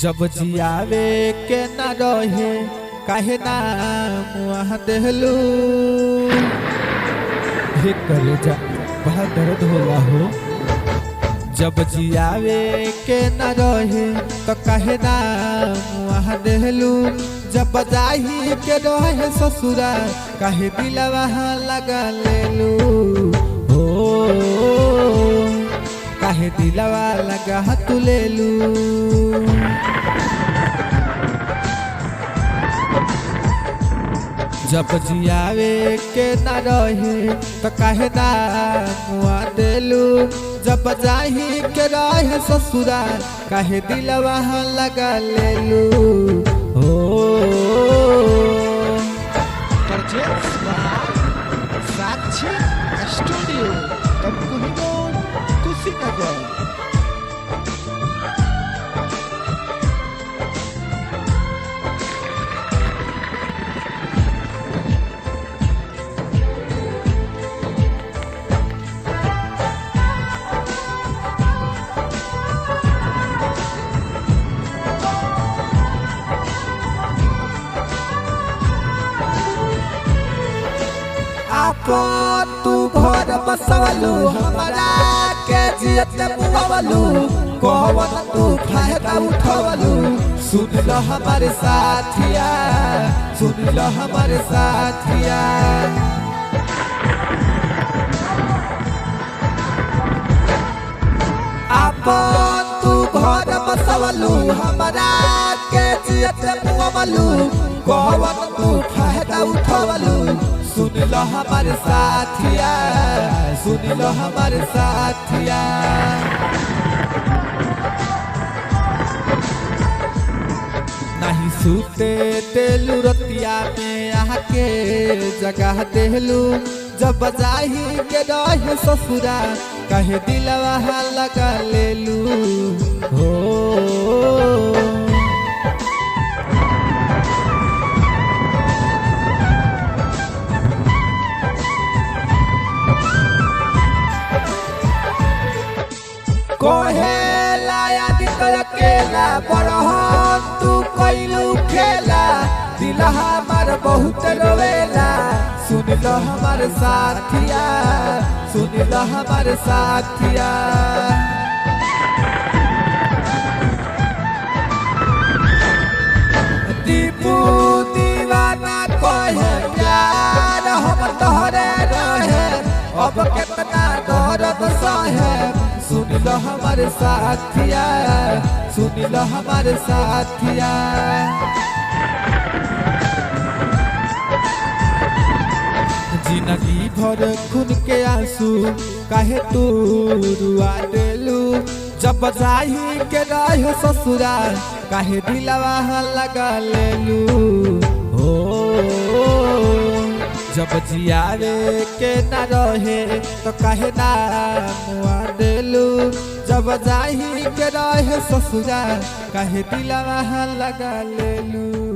जब जियावे के न रहे काहे ना मुँह देहलू हे करे जा बड़ा दर्द होला हो। जब जियावे के न रहे तो काहे ना मुँह देहलू। जब जाही के रहे ससुरा काहे दिलवा लगा लेलू हो। काहे दिलवा लगा तू लेलू। जब जियावे के न रहे तो काहे ना मुँह देलू। जब जाही के रहे ससुरा काहे दिलवा लगा लेलू हो। साक्षी स्टूडियो कुशीनगर। तू घर बसवलू हमारा के जियत मुआवलू कहवन तू फायदा उठवलू। सुन लो हमारे साथिया सुन लो हमारे साथिया। आपन तू घर बसवलू हमारा के जियत मुआवलू कहवन तू फायदा उठवलू। सुन लो हमारे साथिया सुन लो हमारे साथिया। नहीं सूते तेलू रतिया में आके जगह देलू। जब जाही के रहे ससुरा कहे दिलवा लगा लेलू हो। कोहेला याद अकेला बड़हन तू कैलू खेला। दिल हमार बहुत रोवेला सुन लो हमारे साथिया सुन लो हमारे साथिया। दीपू दीवाना कहे प्यार हम तोहरे रहे अब कितना दर्द सहे। सुन लो हमारे साथिया सुन लो हमारे साथिया। जिंदगी भर खून के आंसू काहे तू रुआ देलू। जब जाही के रहे ससुरा काहे दिलवा लगा लेलू हो। जब जियावे के न रहे तो काहे ना मुँह देलू। जब जाही के रहे ससुरा काहे दिलवा लगा लेलू।